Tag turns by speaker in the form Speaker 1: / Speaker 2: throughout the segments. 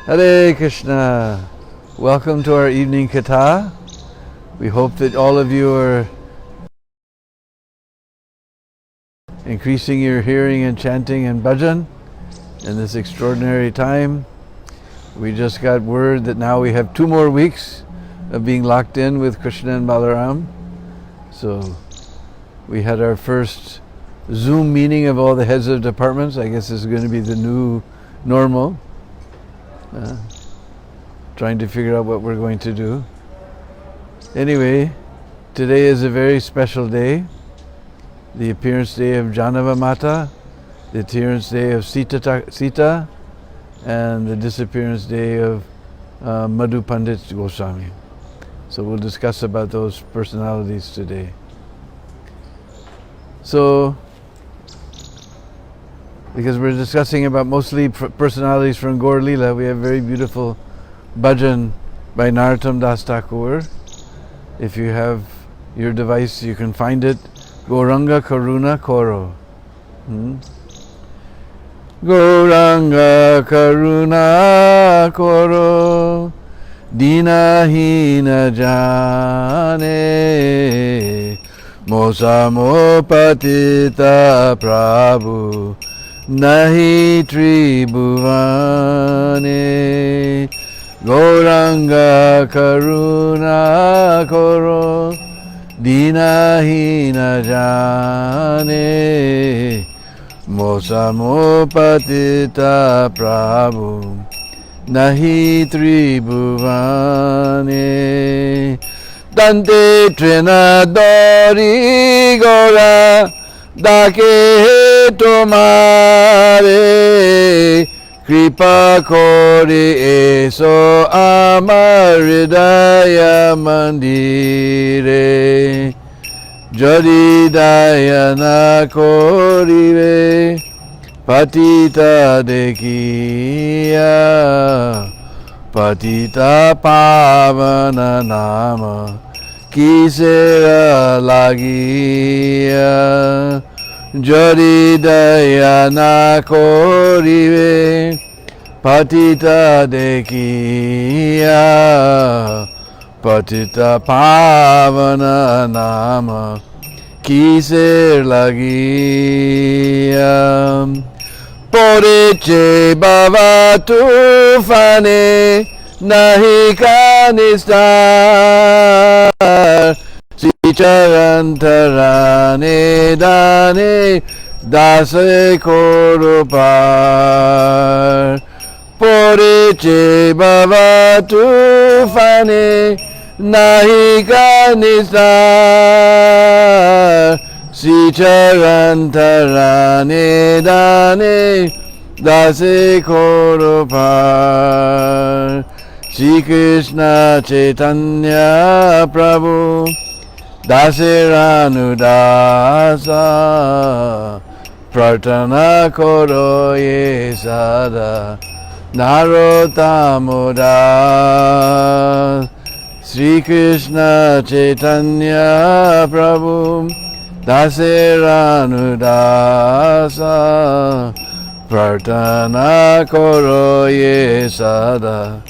Speaker 1: Hare Krishna. Welcome to our evening katha. We hope that all of you are increasing your hearing and chanting and bhajan in this extraordinary time. We just got word that now we have 2 more weeks of being locked in with Krishna and Balaram. So we had our first Zoom meeting of all the heads of departments. I guess this is going to be the new normal. Trying to figure out what we're going to do. Anyway, today is a very special day. The appearance day of Jahnava Mata, the appearance day of Sita, and the disappearance day of Madhu Pandit Goswami. So we'll discuss about those personalities today. So, because we're discussing about mostly personalities from Gaur Leela, we have very beautiful bhajan by Narottam Das Thakur. If you have your device, you can find it. Gauranga Karuna Koro. Gauranga Karuna Koro Deena Hina Jane Mosamo Patita Prabhu Nahi Tribhuvane Gauranga Karuna Koro Deena Hina Jane Mosamo Patita Prabhu Nahi Tribhuvane Dante Trinadori Gora Dake Tomare Kripa Kori Eso Amar Hridaya Mandire Jodi Dayana Korive Patita Dekiya Patita Pavana Nama Kisera Lagiya Jodi Dayana Korive Patita Dekiya Patita Pavana Nama Kiser Lagiya Poriche Bhava Tufane Nahi Kanistar Sicharantarane Dane Dase Korupar Poriche Bhava Tufane Nahi Kanistar Sicharantarane Dane Dase Korupar Sri Krishna Chaitanya Prabhu Dasiranu Dasa Pratana Koro Ye Sada Narottamada Sri Krishna Chaitanya Prabhu Dasiranu Dasa Pratana Koro Ye Sada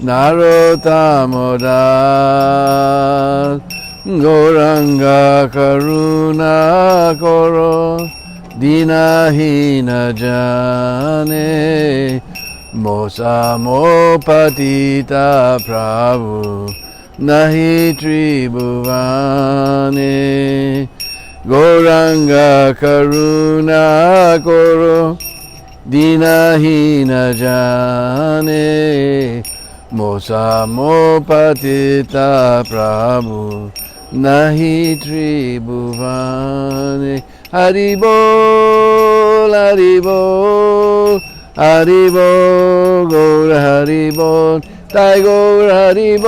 Speaker 1: Narottamada Gauranga Karuna Koro Deena Hina Jane Mosamo Patita Prabhu Nahi Tribhuvane Gauranga Karuna Koro Deena Hina Jane Mosamo Patita Prabhu Nahi Tribhuvane Haribol, Haribol, Haribol, Gaur Haribol, Jai Gaur Haribol,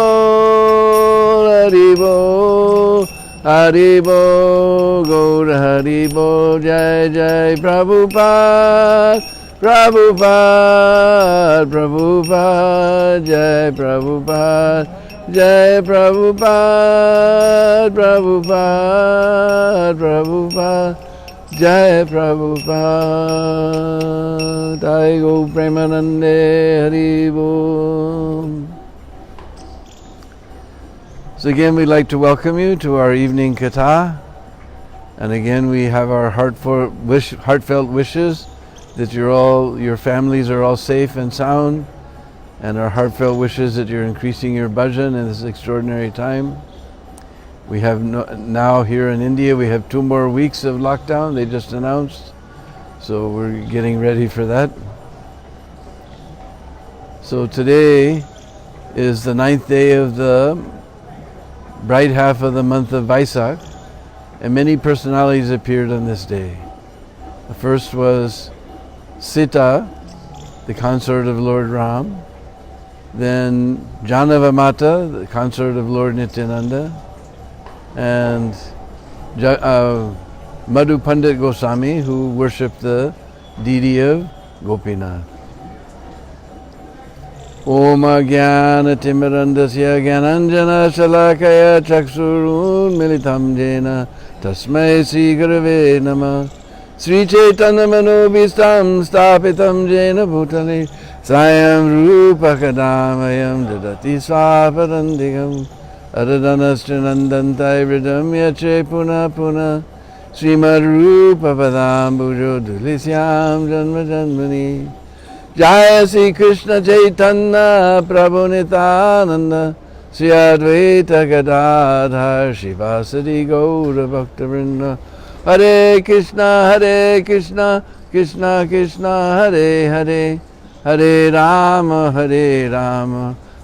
Speaker 1: Haribol, Haribol, Gaur Haribol, Jai Jai Prabhupada, Prabhupada, Prabhupada, Jai Prabhupada, Jai Prabhupada, Prabhupada, Prabhupada, Jai Prabhupada, Jai Go Premanande, Hari Bol. So again, we'd like to welcome you to our evening katha. And again, we have our heartfelt wishes that your families are all safe and sound, and our heartfelt wishes that you're increasing your bhajan in this extraordinary time. We have now here in India, we have 2 more weeks of lockdown, they just announced. So we're getting ready for that. So today is the 9th day of the bright half of the month of Vaisakh, and many personalities appeared on this day. The first was Sita, the consort of Lord Ram. Then Jahnava Mata, the consort of Lord Nityananda. And Madhu Pandit Goswami, who worshipped the deity of Gopinath. Om Jnana Timirandasya Jnananjana Shalakaya Chaksurun Militam Jena Tasmai Sri Gurave Namah Sri Chaitanya Manobhistam Stapitam Jena Bhutale Sayam Rupa Kadamayam Dadati Swaparandigam Adadanastranandantai Vridam Yache Puna Puna Srimad Rupa Padambujo Dulisyam Janma Janmani Jaya Sri Krishna Chaitanya Prabhu Nityananda Sri Advaita Gadadhar Shivasadi Gaura Bhaktivinoda Hare Krishna Krishna Krishna Hare Hare Hare Rama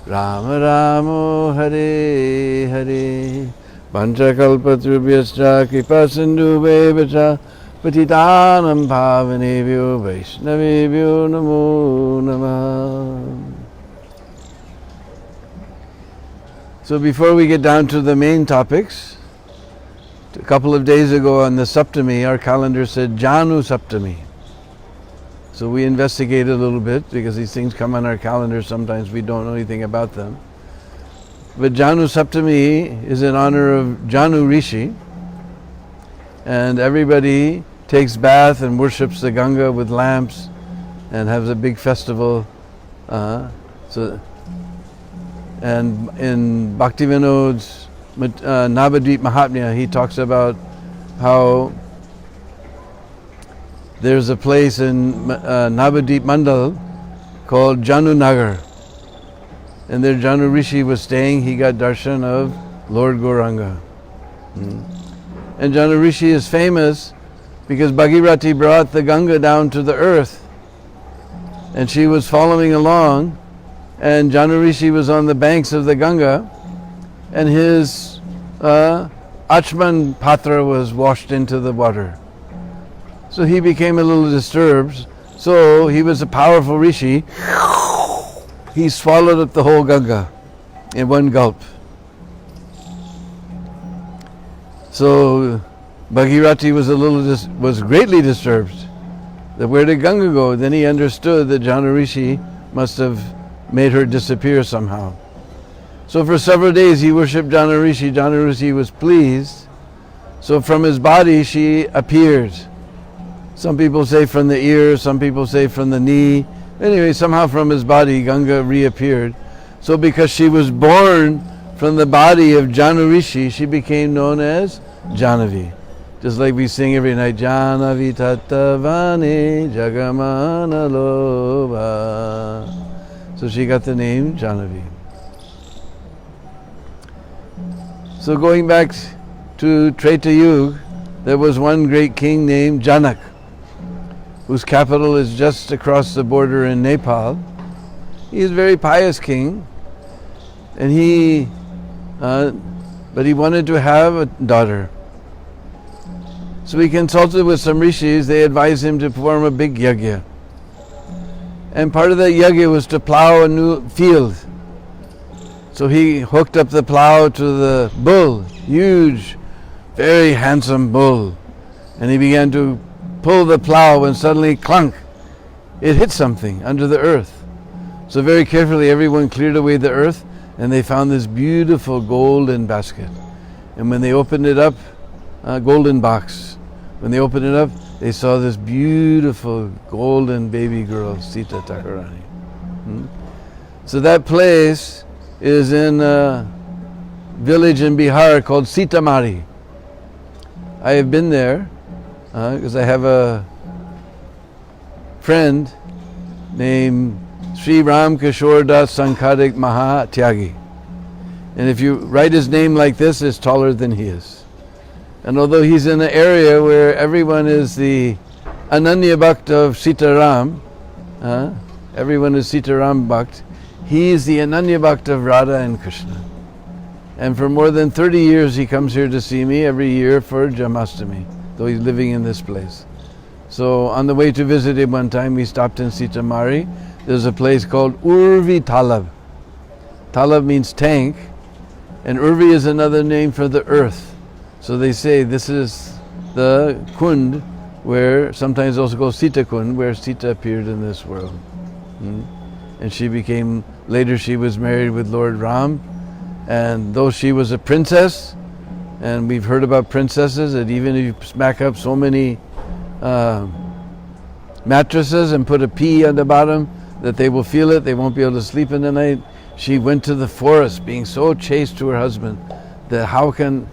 Speaker 1: Rama Rama Hare Hare Panchakalpatrubhyascha Kripa Sindhu Bevacha Patitanam Bhavanebhyo Vaishnavebhyo Namo Namah. So before we get down to the main topics, a couple of days ago on the Saptami, our calendar said Janu Saptami. So we investigated a little bit because these things come on our calendar, sometimes we don't know anything about them. But Janu Saptami is in honor of Janu Rishi, and everybody takes bath and worships the Ganga with lamps and has a big festival. And in Bhaktivinod's Navadvip Mahatmya, he talks about how there's a place in Navadvip Mandal called Janu Nagar. And there Janu Rishi was staying, he got darshan of Lord Gauranga. And Janu Rishi is famous because Bhagirati brought the Ganga down to the earth. And she was following along, and Janu Rishi was on the banks of the Ganga, and his Achman Patra was washed into the water. So he became a little disturbed. So he was a powerful Rishi. He swallowed up the whole Ganga in one gulp. So Bhagirati was greatly disturbed. That where did Ganga go? Then he understood that Janu Rishi must have made her disappear somehow. So for several days he worshipped Janu Rishi. Janu Rishi was pleased. So from his body she appeared. Some people say from the ear, some people say from the knee. Anyway, somehow from his body Ganga reappeared. So because she was born from the body of Janu Rishi, she became known as Jahnavi. Just like we sing every night, Jahnavi Tattavani Jagamana Lobha. So she got the name Jahnavi. So going back to Treta Yuga, there was one great king named Janak, whose capital is just across the border in Nepal. He is a very pious king, and but he wanted to have a daughter. So he consulted with some rishis. They advised him to perform a big yajna. And part of that yajna was to plow a new field. So he hooked up the plow to the bull, huge, very handsome bull. And he began to pull the plow, and suddenly, clunk, it hit something under the earth. So very carefully everyone cleared away the earth, and they found this beautiful golden basket. And when they opened it up, golden box. When they opened it up, they saw this beautiful golden baby girl, Sita Thakurani. So that place is in a village in Bihar called Sitamari. I have been there because I have a friend named Sri Ram Kishore Das Sankadik Maha Tyagi. And if you write his name like this, it's taller than he is. And although he's in an area where everyone is the Ananya Bhakt of Sitaram, everyone is Sitaram Bhakt, he is the Ananya Bhakt of Radha and Krishna. And for more than 30 years he comes here to see me every year for Janmashtami, though he's living in this place. So on the way to visit him one time, we stopped in Sitamari. There's a place called Urvi Talab. Talab means tank, and Urvi is another name for the earth. So they say this is the Kund, where sometimes also called Sita Kund, where Sita appeared in this world. And she became, later she was married with Lord Ram, and though she was a princess, and we've heard about princesses, that even if you smack up so many mattresses and put a pea on the bottom, that they will feel it, they won't be able to sleep in the night. She went to the forest being so chaste to her husband that how can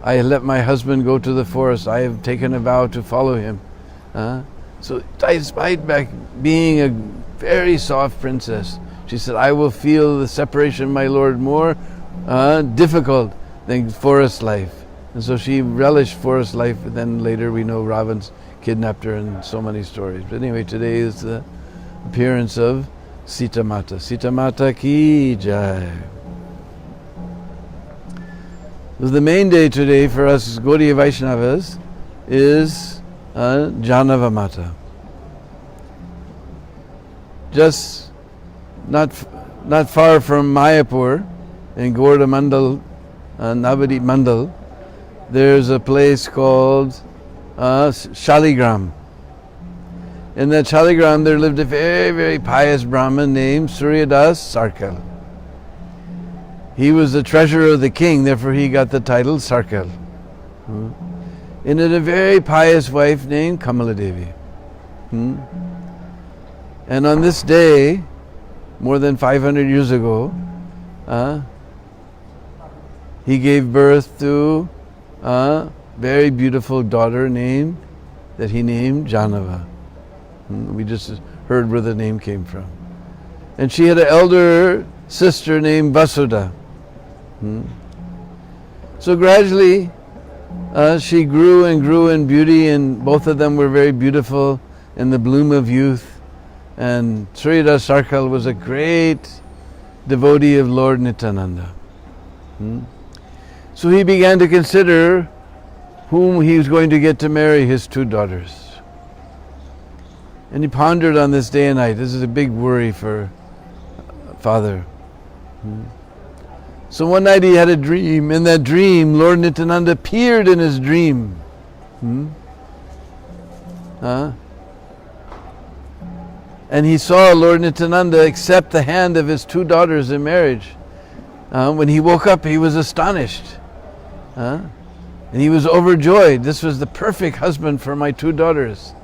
Speaker 1: I let my husband go to the forest? I have taken a vow to follow him. So despite being a very soft princess, she said, I will feel the separation of my Lord more difficult than forest life. And so she relished forest life, but then later we know Ravan's kidnapped her and so many stories. But anyway, today is the appearance of Sita Mata. Sita Mata ki jai. The main day today for us Gaudiya Vaishnavas is Jahnava Mata. Just not far from Mayapur in Gaura Mandal, Navadip Mandal, there's a place called Shaligram. In that Shaligram there lived a very, very pious Brahmin named Suryadas Sarkar. He was the treasurer of the king, therefore he got the title Sarkar. And had a very pious wife named Kamaladevi. And on this day, more than 500 years ago, he gave birth to a very beautiful daughter that he named Jahnava. We just heard where the name came from. And she had an elder sister named Vasudha. So gradually she grew and grew in beauty, and both of them were very beautiful in the bloom of youth. And Suryadas Sarkar was a great devotee of Lord Nityananda. So he began to consider whom he was going to get to marry his two daughters. And he pondered on this day and night. This is a big worry for a father. So one night he had a dream. In that dream, Lord Nityananda appeared in his dream. And he saw Lord Nityananda accept the hand of his two daughters in marriage. When he woke up, he was astonished. And he was overjoyed. This was the perfect husband for my two daughters.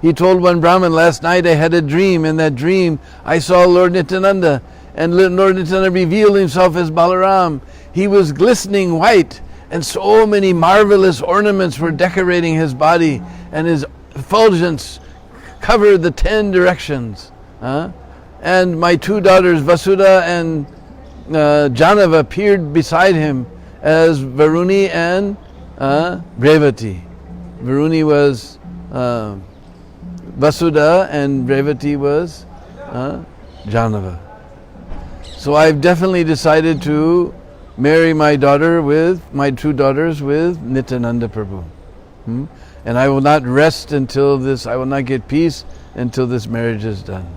Speaker 1: He told one Brahmin, last night I had a dream. In that dream, I saw Lord Nityananda. And Lord Nityananda revealed himself as Balaram. He was glistening white, and so many marvelous ornaments were decorating his body, and his effulgence covered the 10 directions. And my two daughters, Vasudha and Jahnava, appeared beside him as Varuni and Revati. Varuni was Vasudha and Revati was Jahnava. So I've definitely decided to marry my two daughters with Nityananda Prabhu. And I will not rest until I will not get peace until this marriage is done.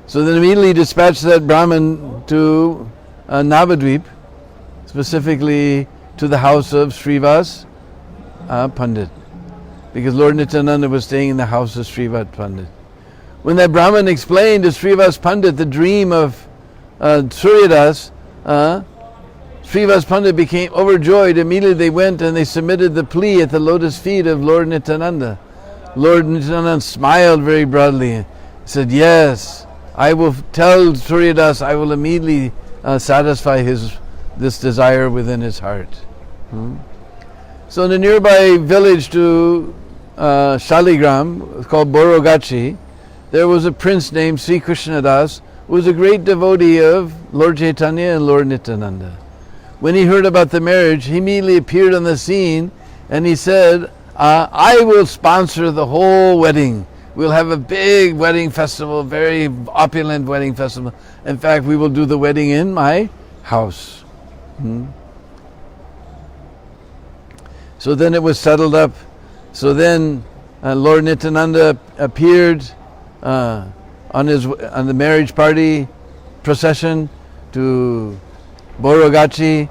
Speaker 1: So then immediately dispatched that Brahmin to Navadvip, specifically to the house of Srivas Pandit, because Lord Nityananda was staying in the house of Srivas Pandit. When that Brahmin explained to Srivas Pandit the dream of Suryadas, Srivas Pandit became overjoyed. Immediately they went and they submitted the plea at the lotus feet of Lord Nityananda. Lord Nityananda smiled very broadly and said, yes, I will tell Suryadas, I will immediately satisfy this desire within his heart. So in a nearby village to Shaligram, called Borogachi, there was a prince named Sri Krishnadas, who was a great devotee of Lord Chaitanya and Lord Nityananda. When he heard about the marriage, he immediately appeared on the scene and he said, I will sponsor the whole wedding. We'll have a big wedding festival, very opulent wedding festival. In fact, we will do the wedding in my house. So then it was settled up. So then Lord Nityananda appeared on the marriage party procession to Borogachi.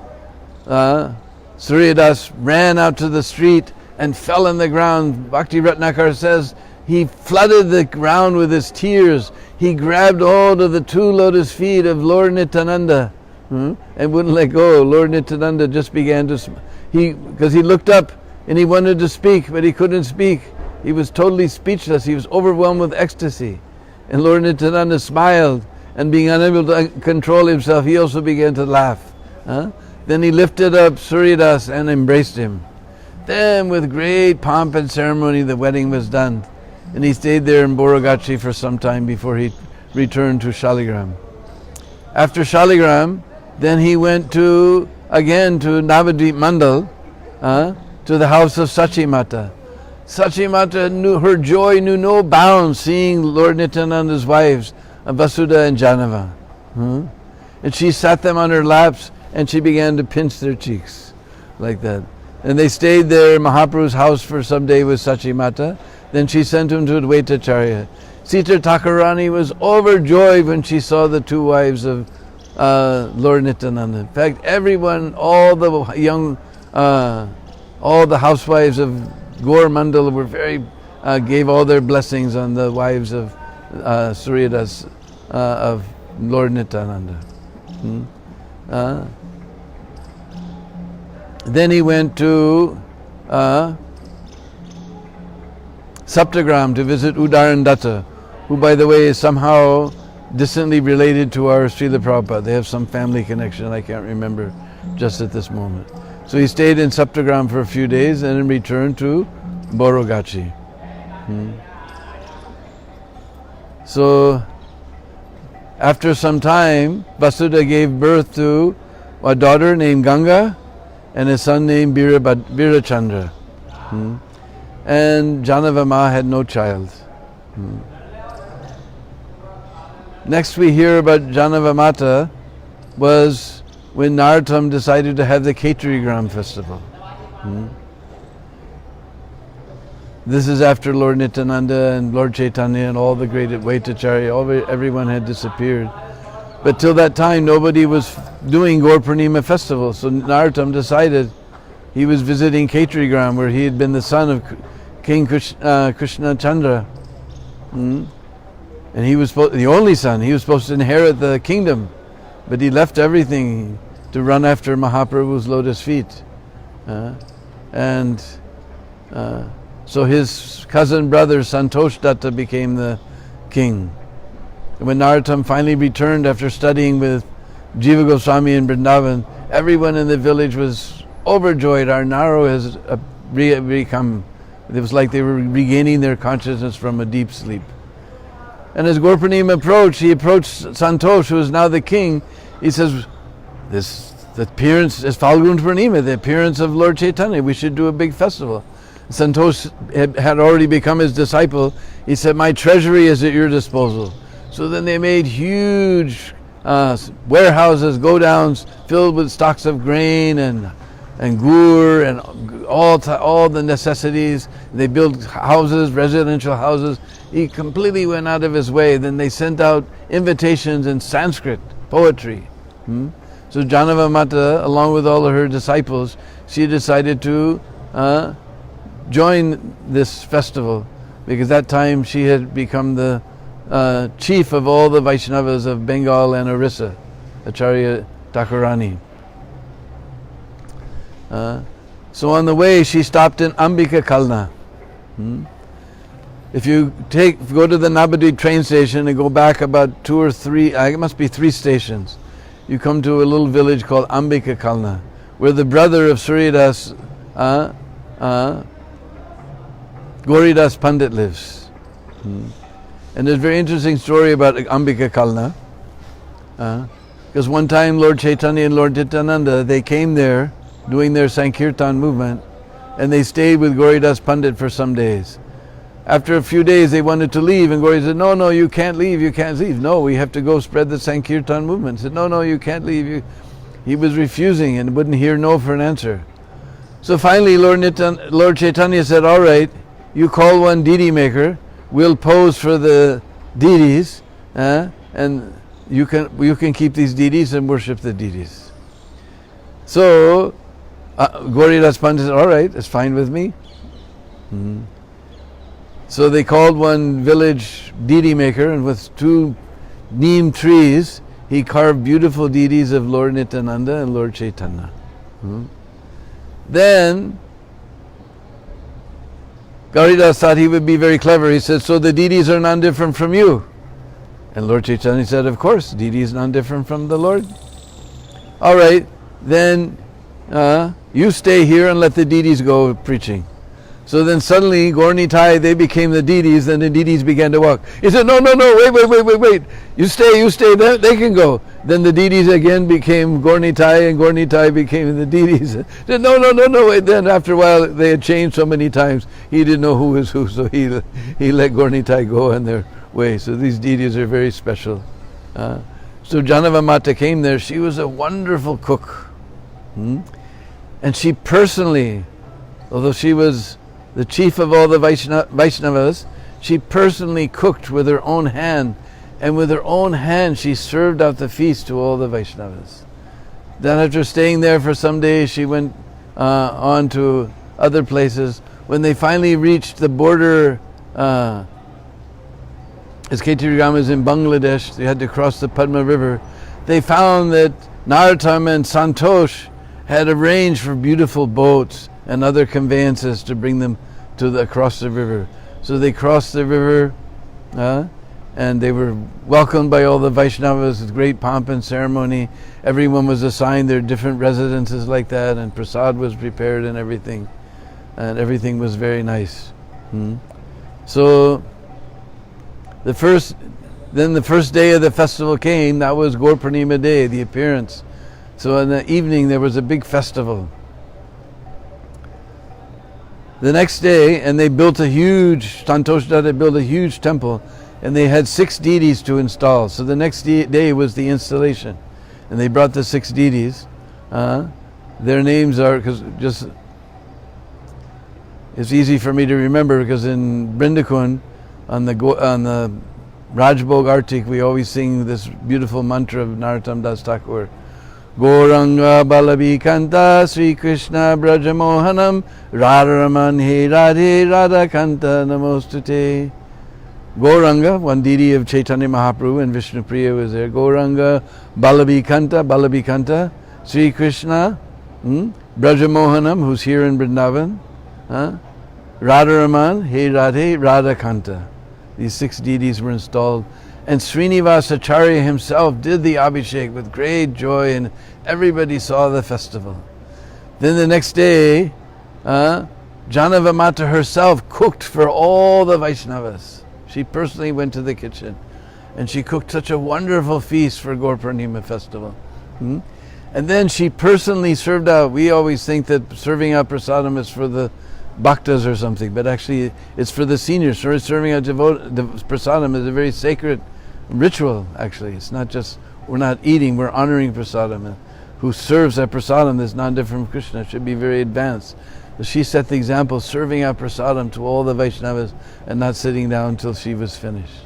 Speaker 1: Suryadas ran out to the street and fell on the ground. Bhakti Ratnakar says he flooded the ground with his tears. He grabbed hold of the two lotus feet of Lord Nityananda and wouldn't let go. Lord Nityananda just began to, because he looked up and he wanted to speak, but he couldn't speak. He was totally speechless. He was overwhelmed with ecstasy. And Lord Nityananda smiled, and being unable to control himself, he also began to laugh. Then he lifted up Suryadas and embraced him. Then with great pomp and ceremony the wedding was done, and he stayed there in Borogachi for some time before he returned to Shaligram. After Shaligram, then he went again to Navadvip Mandal, to the house of Sachi Mata. Sachi Mata her joy knew no bounds seeing Lord Nityananda's wives, Vasudha and Jahnava. And she sat them on her laps and she began to pinch their cheeks like that. And they stayed there in Mahaprabhu's house for some day with Sachi Mata. Then she sent him to Advaitacharya. Sita Thakurani was overjoyed when she saw the two wives of Lord Nityananda. In fact, everyone, all the housewives of Gaur Mandal were gave all their blessings on the wives of Suryadas of Lord Nityananda. Then he went to Saptagram to visit Udarandatta, who, by the way, is somehow distantly related to our Srila Prabhupada. They have some family connection, I can't remember just at this moment. So he stayed in Saptagram for a few days and then returned to Borogachi. So after some time, Vasudha gave birth to a daughter named Ganga and a son named Birachandra. And Jahnava Ma had no child. Next we hear about Jahnava Mata was when Narottam decided to have the Kheturigram festival. This is after Lord Nityananda and Lord Chaitanya and all the great Advaitacharya, everyone had disappeared. But till that time nobody was doing Gaur Purnima festival. So Narottam decided, he was visiting Kheturigram where he had been the son of King Krishna Chandra. And he was the only son. He was supposed to inherit the kingdom. But he left everything to run after Mahaprabhu's lotus feet. So his cousin brother Santosh Datta became the king. And when Narottam finally returned after studying with Jiva Goswami in Vrindavan, everyone in the village was overjoyed. Our Naro has become, it was like they were regaining their consciousness from a deep sleep. And as Gaur Purnima approached, he approached Santosh, who is now the king. He says, the appearance is Falgun Purnima, the appearance of Lord Chaitanya. We should do a big festival. Santosh had already become his disciple. He said, my treasury is at your disposal. So then they made huge warehouses, go-downs filled with stocks of grain and gur and all the necessities. They built houses, residential houses. He completely went out of his way. Then they sent out invitations in Sanskrit, poetry. So Jahnava Mata, along with all of her disciples, she decided to join this festival, because that time she had become the chief of all the Vaishnavas of Bengal and Orissa, Acharya Thakurani. So on the way, she stopped in Ambika Kalna. If you go to the Navadvip train station and go back about 2 or 3, it must be 3 stations, you come to a little village called Ambika Kalna, where the brother of Suryadas, Gauridas Pandit lives. And there's a very interesting story about Ambika Kalna. Because one time Lord Chaitanya and Lord Nityananda, they came there doing their Sankirtan movement, and they stayed with Gauridas Pandit for some days. After a few days they wanted to leave, and Gauri said, no, you can't leave, you can't leave. No, we have to go spread the Sankirtan movement. He said, no, you can't leave. He was refusing and wouldn't hear no for an answer. So finally Lord Chaitanya said, all right, you call one deity maker, we'll pose for the deities, and you can keep these deities and worship the deities. So Gauridas Pandit said, all right, it's fine with me. So they called one village deity maker, and with 2 neem trees, he carved beautiful deities of Lord Nityananda and Lord Chaitanya. Then Gauridas thought he would be very clever. He said, so the deities are none different from you. And Lord Chaitanya said, of course, deity is none different from the Lord. All right, then you stay here and let the deities go preaching. So then suddenly, Gaur Nitai, they became the deities, and the deities began to walk. He said, no, wait. You stay, they can go. Then the deities again became Gaur Nitai, and Gaur Nitai became the deities. He said, no, wait. Then after a while, they had changed so many times, he didn't know who was who, so he let Gaur Nitai go on their way. So these deities are very special. So Jahnava Mata came there. She was a wonderful cook. And she personally, although she was the chief of all the Vaishnavas, she personally cooked with her own hand, and with her own hand she served out the feast to all the Vaishnavas. Then after staying there for some days, she went on to other places. When they finally reached the border, as Ketirigam is in Bangladesh, they had to cross the Padma River, they found that Narottam and Santosh had arranged for beautiful boats and other conveyances to bring them across the river. So they crossed the river, and they were welcomed by all the Vaishnavas with great pomp and ceremony. Everyone was assigned their different residences like that, and prasad was prepared and everything was very nice. So the first day of the festival came. That was Gaur Purnima Day, the appearance. So in the evening there was a big festival. The next day, and they built Santosh Datta built a huge temple, and they had 6 deities to install. So the next day was the installation, and they brought the 6 deities. Their names are, it's easy for me to remember, because in Brindakun, on the Rajbhog Artik, we always sing this beautiful mantra of Narottam Das Thakur. Gauranga Balabhikanta Sri Krishna Brajamohanam Radharaman He Radhe Radhakanta Namostute. Gauranga, one deity of Chaitanya Mahaprabhu, and Vishnupriya was there. Gauranga Balabhikanta Sri Krishna Brajamohanam, who's here in Vrindavan, Radharaman He Radhe Radhakanta. These 6 deities were installed. And Srinivasacharya himself did the Abhishek with great joy, and everybody saw the festival. Then the next day, Jahnava Mata herself cooked for all the Vaishnavas. She personally went to the kitchen, and she cooked such a wonderful feast for Gaur Purnima festival. And then she personally served out. We always think that serving out prasadam is for the bhaktas or something, but actually it's for the seniors. So serving out the prasadam is a very sacred ritual, actually. It's not just, we're not eating, we're honoring prasadam. And who serves that prasadam that's not different from Krishna should be very advanced. So she set the example, serving out prasadam to all the Vaishnavas and not sitting down until she was finished.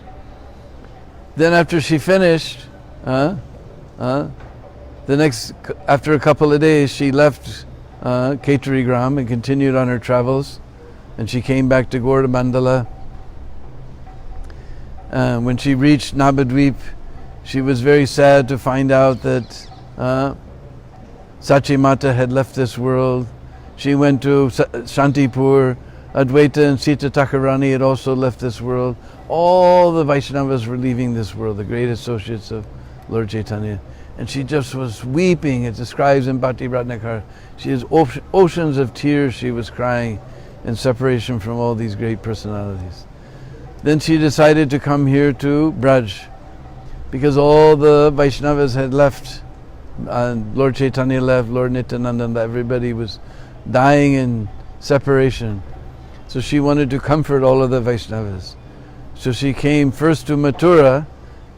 Speaker 1: Then after she finished, after a couple of days, she left Keturigram and continued on her travels, and she came back to Gaur Mandala. When she reached Navadvip, she was very sad to find out that Sachi Mata had left this world. She went to Shantipur. Advaita and Sita Thakurani had also left this world. All the Vaishnavas were leaving this world, the great associates of Lord Chaitanya. And she just was weeping. It describes in Bhakti Ratnakar. She has oceans of tears. She was crying in separation from all these great personalities. Then she decided to come here to Braj, because all the Vaishnavas had left. Lord Chaitanya left, Lord Nityananda, everybody was dying in separation. So she wanted to comfort all of the Vaishnavas. So she came first to Mathura,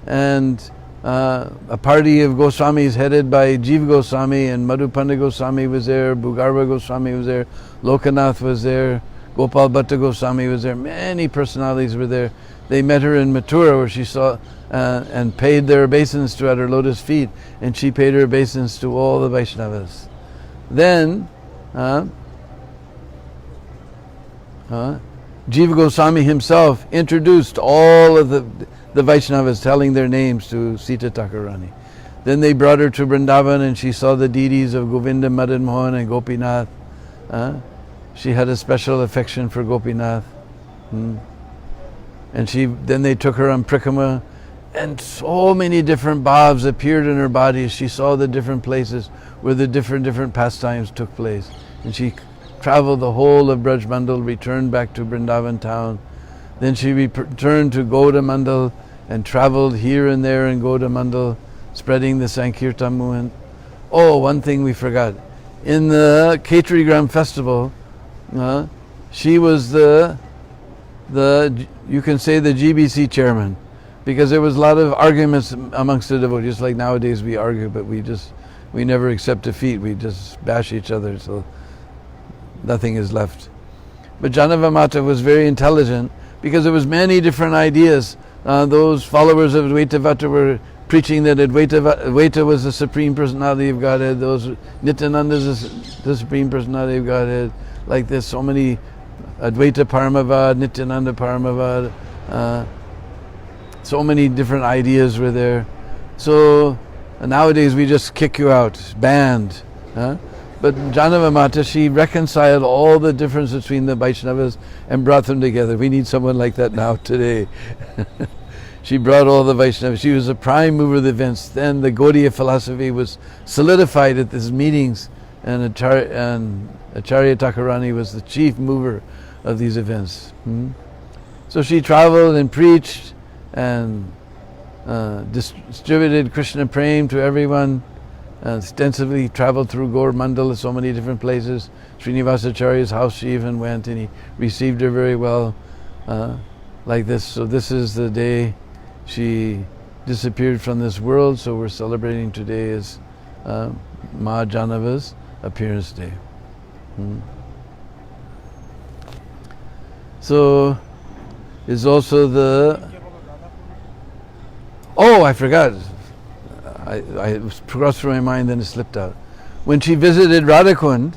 Speaker 1: and a party of Goswamis headed by Jiva Goswami and Madhu Pandit Goswami was there, Bhugarva Goswami was there, Lokanath was there, Gopal Bhatta Goswami was there, many personalities were there. They met her in Mathura, where she saw and paid their obeisance to at her lotus feet, and she paid her obeisance to all the Vaishnavas. Then Jiva Goswami himself introduced all of the Vaishnavas, telling their names to Sita Thakurani. Then they brought her to Vrindavan, and she saw the deities of Govinda, Madan Mohan and Gopinath. She had a special affection for Gopinath. And then they took her on Prikrama, and so many different bhavs appeared in her body as she saw the different places where the different pastimes took place. And she traveled the whole of Braj Mandal, returned back to Vrindavan town. Then she returned to Gauda Mandal and traveled here and there in Gauda Mandal, spreading the Sankirtan movement. Oh, one thing we forgot. In the Khetri festival, she was the you can say the GBC chairman, because there was a lot of arguments amongst the devotees. Just like nowadays we argue, but we never accept defeat. We just bash each other, so nothing is left. But Jahnava Mata was very intelligent, because there was many different ideas. Those followers of Advaita Vata were preaching that Advaita was the Supreme Personality of Godhead. Those Nityananda is the Supreme Personality of Godhead. Like this, so many Advaita Paramavad, Nityananda Paramavad, so many different ideas were there. So nowadays we just kick you out, banned. But Jahnava Mata, she reconciled all the difference between the Vaishnavas and brought them together. We need someone like that now today. She brought all the Vaishnavas. She was a prime mover of the events. Then the Gaudiya philosophy was solidified at these meetings, and Acharya Thakurani was the chief mover of these events. So she traveled and preached and distributed Krishna Prem to everyone. Extensively traveled through Gaur Mandal, so many different places. Srinivasacharya's house she even went, and he received her very well, like this. So this is the day she disappeared from this world, so we're celebrating today as Ma Jahnava's appearance day. So is also the... Oh, I forgot. I crossed through my mind, then it slipped out. When she visited Radhakund,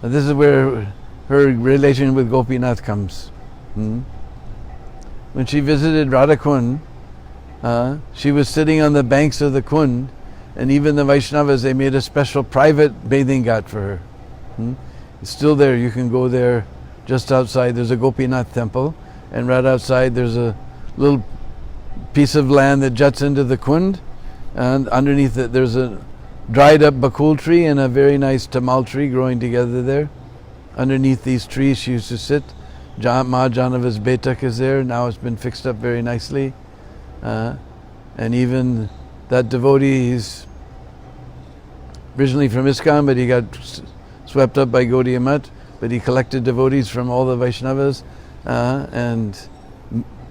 Speaker 1: this is where her relation with Gopinath comes. When she visited Radhakund, she was sitting on the banks of the Kund, and even the Vaishnavas, they made a special private bathing ghat for her. It's still there. You can go there just outside. There's a Gopinath temple, and right outside there's a little piece of land that juts into the Kund, and underneath it there's a dried up bakul tree and a very nice tamal tree growing together there. Underneath these trees she used to sit. Ma Jahnava's betak is there. Now it's been fixed up very nicely. And even that devotee, he's originally from ISKCON, but he got swept up by Gaudiya Math, but he collected devotees from all the Vaishnavas and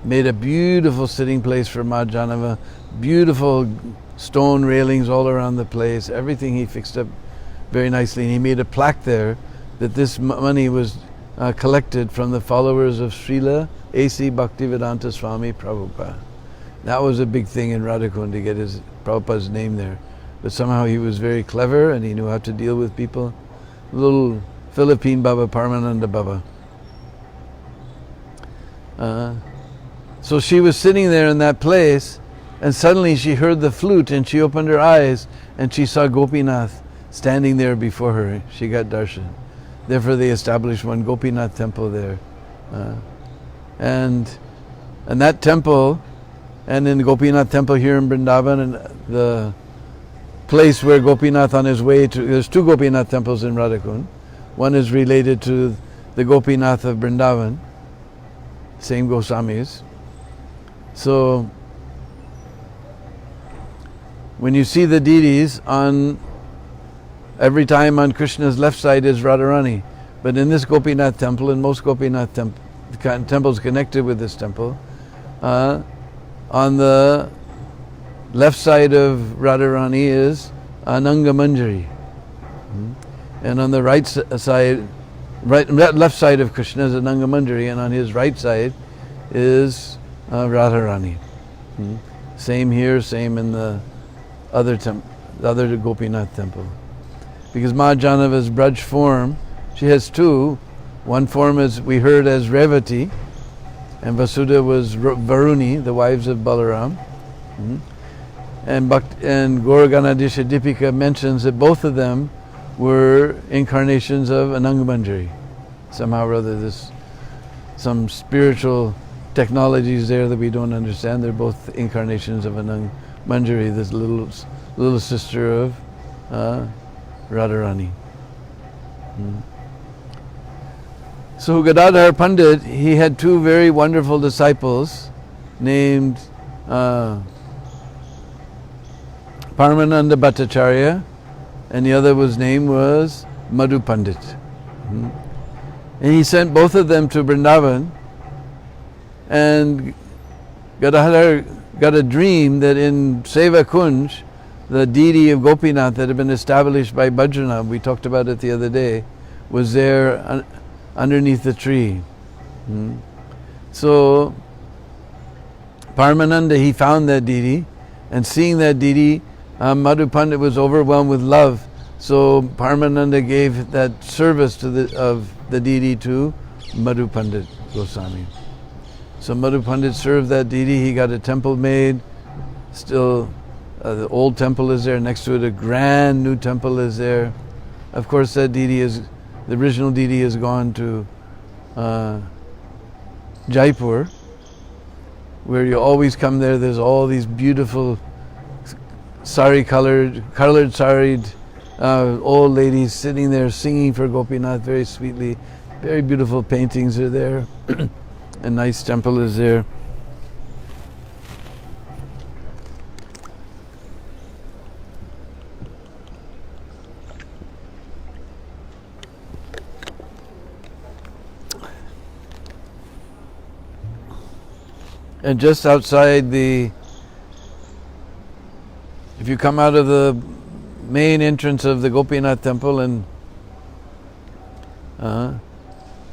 Speaker 1: made a beautiful sitting place for Ma Jahnava. Beautiful stone railings all around the place. Everything he fixed up very nicely, and he made a plaque there that this money was collected from the followers of Srila A.C. Bhaktivedanta Swami Prabhupada. That was a big thing in Radhakund to get his Prabhupada's name there. But somehow he was very clever and he knew how to deal with people. Little Philippine Baba, Paramananda Baba. So she was sitting there in that place, and suddenly she heard the flute, and she opened her eyes and she saw Gopinath standing there before her. She got darshan. Therefore they established one Gopinath temple there. And that temple, and in the Gopinath temple here in Vrindavan, and the place where Gopinath on his way to, there's two Gopinath temples in Radhakund. One is related to the Gopinath of Vrindavan, same Goswamis. So when you see the deities, on every time on Krishna's left side is Radharani, but in this Gopinath temple, and most Gopinath temples connected with this temple, on the left side of Radharani is Ananga Manjari, and on the right side, left side of Krishna is Ananga Manjari, and on his right side is Radharani. Same here, same in the other Gopinath temple. Because Ma Jahnava's Braj form, she has two. One form is, we heard, as Revati, and Vasudha was Varuni, the wives of Balaram. And Gauraganadisha Dipika mentions that both of them were incarnations of Ananga Manjari. Somehow or other, there's some spiritual technologies there that we don't understand. They're both incarnations of Ananga Manjari, this little sister of Radharani. So Gadadhar Pandit, he had two very wonderful disciples named Paramananda Bhattacharya, and the other name was Madhu Pandit. And he sent both of them to Vrindavan, and Gadadhar got a dream that in Seva Kunj, the deity of Gopinath that had been established by Bajrana, we talked about it the other day, was there underneath the tree. So Paramananda, he found that deity, and seeing that deity, Madhu Pandit was overwhelmed with love. So Paramananda gave that service of the deity to Madhu Pandit Goswami. So Madhu Pandit served that deity. He got a temple made. Still, the old temple is there. Next to it, a grand new temple is there. Of course, that deity the original deity has gone to Jaipur, where you always come there. There's all these beautiful colored saried old ladies sitting there singing for Gopinath very sweetly. Very beautiful paintings are there. A nice temple is there. And just outside if you come out of the main entrance of the Gopinath temple and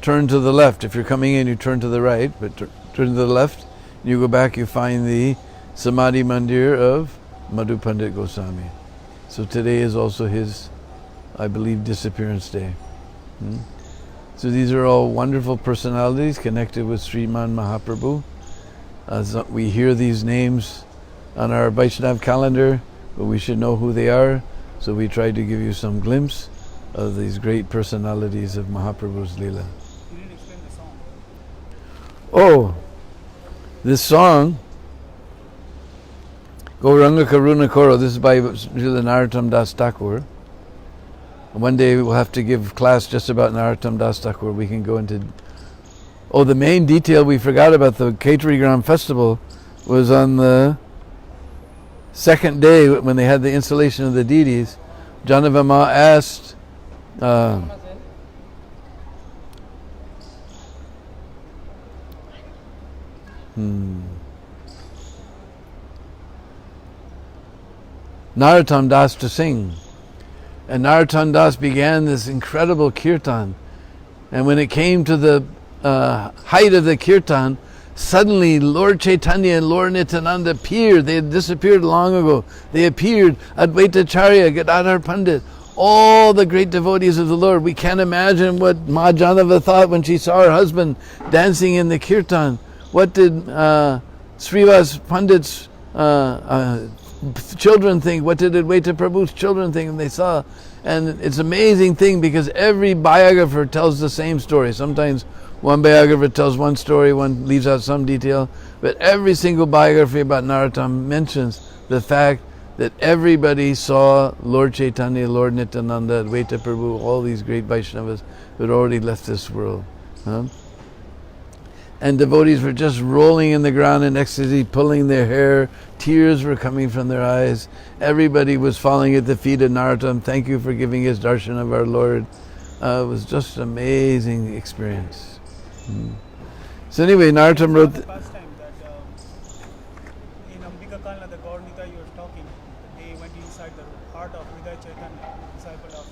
Speaker 1: turn to the left. If you're coming in, you turn to the right, but turn to the left, you go back, you find the Samadhi Mandir of Madhu Pandit Goswami. So today is also his, I believe, disappearance day. So these are all wonderful personalities connected with Sriman Mahaprabhu. As we hear these names on our Vaishnav calendar, but we should know who they are, so we try to give you some glimpse of these great personalities of Mahaprabhu's Leela.
Speaker 2: You didn't explain the song.
Speaker 1: Oh, this song, Gauranga Karuna Koro, this is by Srila Narottam Das Thakur. One day we'll have to give class just about Narottam Das Thakur. We can go into... Oh, the main detail we forgot about the Khetri festival was on the second day when they had the installation of the deities. Jahnava Ma asked Narottam Das to sing. And Narottam Das began this incredible kirtan. And when it came to the height of the kirtan, suddenly Lord Chaitanya and Lord Nityananda appeared. They had disappeared long ago. They appeared, Advaitacharya, Gadadhar Pandit, all the great devotees of the Lord. We can't imagine what Ma Jahnava thought when she saw her husband dancing in the kirtan. What did Srivas Pandit's children think? What did Advaita Prabhu's children think? And they saw, and it's an amazing thing because every biographer tells the same story. Sometimes one biographer tells one story, one leaves out some detail, but every single biography about Narottam mentions the fact that everybody saw Lord Chaitanya, Lord Nityananda, Advaita Prabhu, all these great Vaishnavas who had already left this world. Huh? And devotees were just rolling in the ground in ecstasy, pulling their hair. Tears were coming from their eyes. Everybody was falling at the feet of Narottam. Thank you for giving us darshan of our Lord. It was just an amazing experience. So anyway, Narottam wrote...
Speaker 2: The first time that in Ambika Kalna, the Gaur Nitai you were talking, they went inside the heart of Hridaya Chaitanya, disciple of...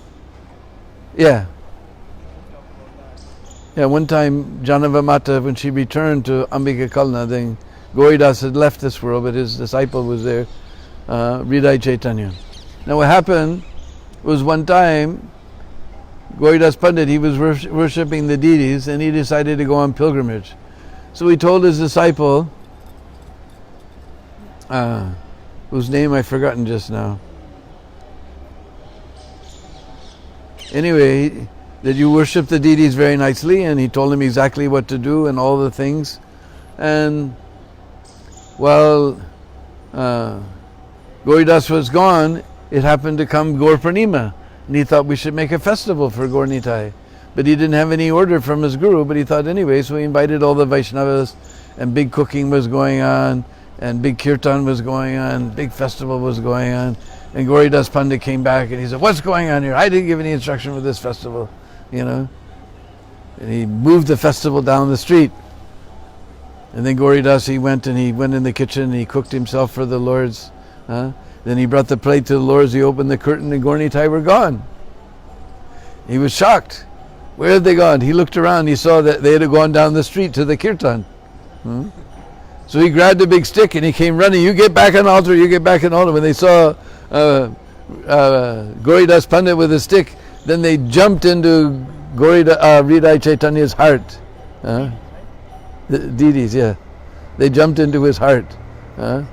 Speaker 1: Yeah. Yeah, one time Jahnava Mata, when she returned to Ambika Kalna, then Gauridas had left this world, but his disciple was there, Hridaya Chaitanya. Now what happened was one time, Gauridas Pandit, he was worshipping the deities and he decided to go on pilgrimage. So he told his disciple, whose name I've forgotten just now. Anyway, that you worship the deities very nicely, and he told him exactly what to do and all the things. And while Gauridas was gone, it happened to come Gaur Purnima, and he thought we should make a festival for Gaur Nitai. But he didn't have any order from his guru, but he thought anyway, so he invited all the Vaishnavas, and big cooking was going on, and big kirtan was going on, big festival was going on. And Gauridas Pandit came back and he said, "What's going on here? I didn't give any instruction for this festival." You know, and he moved the festival down the street. And then Gauridas, he went in the kitchen and he cooked himself for the lords. Then he brought the plate to the lords, he opened the curtain and Gaur Nitai were gone. He was shocked. Where had they gone? He looked around, he saw that they had gone down the street to the kirtan. So he grabbed a big stick and he came running, "You get back on altar, you get back on altar." When they saw Gauridas Pandit with a stick, then they jumped into Hridaya Chaitanya's heart. The deities, yeah. They jumped into his heart. But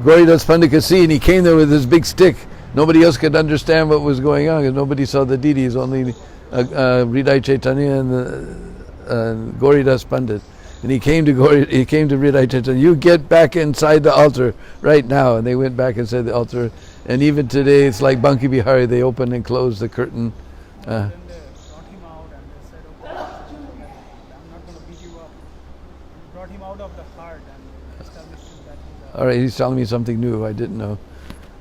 Speaker 1: Gauridas Pandit could see, and he came there with his big stick. Nobody else could understand what was going on, because nobody saw the deities, only Hridaya Chaitanya and Gauridas Pandit. And he came to Hridaya Chaitanya, "You get back inside the altar right now." And they went back inside the altar. And even today, it's like Banki Bihari, they open and close the curtain.
Speaker 2: Then they brought him out and they said, "Okay, I'm not going to beat you up." They brought him out of the heart and established him that he's
Speaker 1: All right, he's telling me something new. I didn't know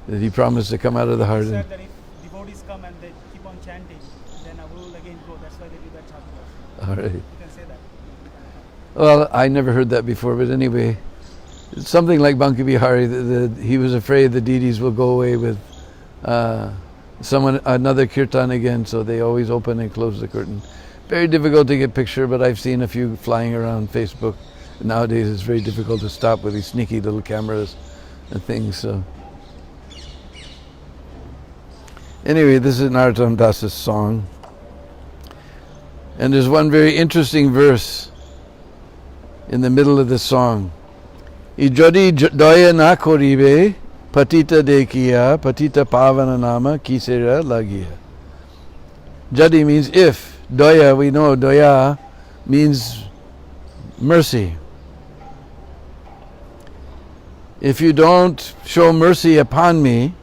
Speaker 1: that he promised to come out of the heart.
Speaker 2: He said that if devotees come and they keep on chanting, then I will again go. That's why they do that chant.
Speaker 1: All right.
Speaker 2: You can say that.
Speaker 1: Well, I never heard that before, but anyway, it's something like Banki Bihari. He was afraid the deities will go away with another kirtan again, so they always open and close the curtain. Very difficult to get picture, but I've seen a few flying around Facebook. Nowadays, it's very difficult to stop with these sneaky little cameras and things. So, anyway, this is Narottam Das's song, and there's one very interesting verse in the middle of the song. Ijodi doya na koribe patita dekiya patita pavana nama kisera lagiya. Jadi means if. Doya, we know doya means mercy. If you don't show mercy upon me,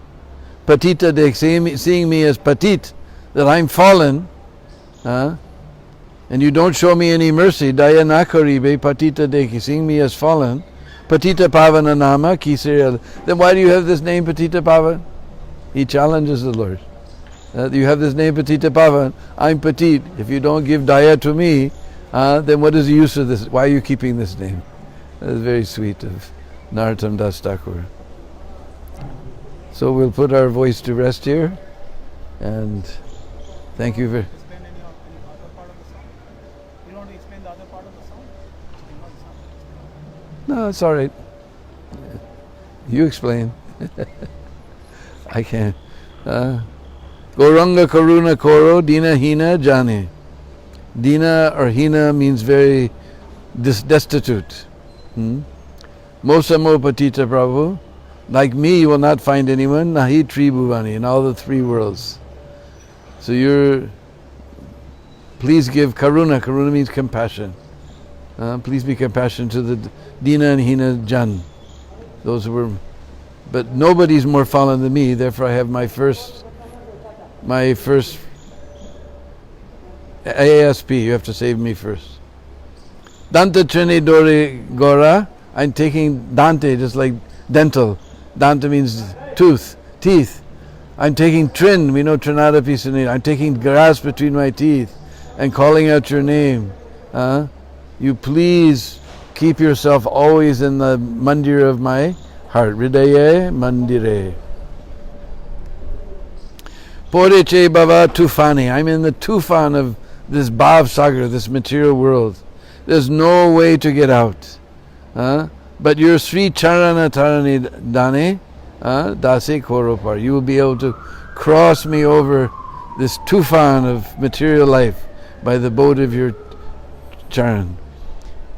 Speaker 1: patita dek, seeing me as patit, that I'm fallen, and you don't show me any mercy, daya na karibe patita deki, seeing me as fallen, patita pavana nama kisira. Then why do you have this name Patita Pavan? He challenges the Lord. You have this name Patita Pavan. I'm Patit. If you don't give daya to me, then what is the use of this? Why are you keeping this name? That is very sweet of Narottam Das Thakur. So we'll put our voice to rest here, and thank you very.
Speaker 2: Explain any other part of the song? You don't want to explain the other part of the song?
Speaker 1: No, it's all right. You explain. I can't. Gauranga Karuna Koro Deena Hina Jane. Deena or Hina means very destitute. Mosamo Patita Prabhu. Like me, you will not find anyone. Nahi Tribhuvani, in all the three worlds. So please give karuna. Karuna means compassion. Please be compassionate to the Deena and Hina Jan. Those who were, but nobody's more fallen than me. Therefore, I have my first ASP. You have to save me first. Danta Trini Dori Gora. I'm taking Dante, just like dental. Danta means tooth, teeth. I'm taking Trin. We know Trinada Pisani. I'm taking grass between my teeth and calling out your name. You please keep yourself always in the mandir of my heart. Hridaye mandire. Poreche bhava tufani. I'm in the tufan of this bhav sagar, this material world. There's no way to get out. But your Sri Charana Tarani Dane, Dase Koropar. You will be able to cross me over this tufan of material life by the boat of your charan.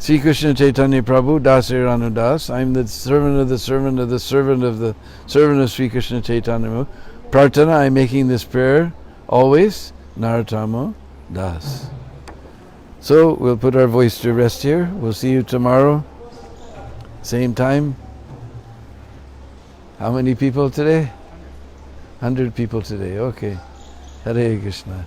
Speaker 1: Sri Krishna Chaitanya Prabhu, Dasir Anudas. I'm the servant of the servant of the servant of the servant of Sri Krishna Chaitanya Prabhu. Prarthana, I'm making this prayer always. Naratamo Das. So we'll put our voice to rest here. We'll see you tomorrow. Same time. How many people today? 100 people today. Okay. Hare Krishna.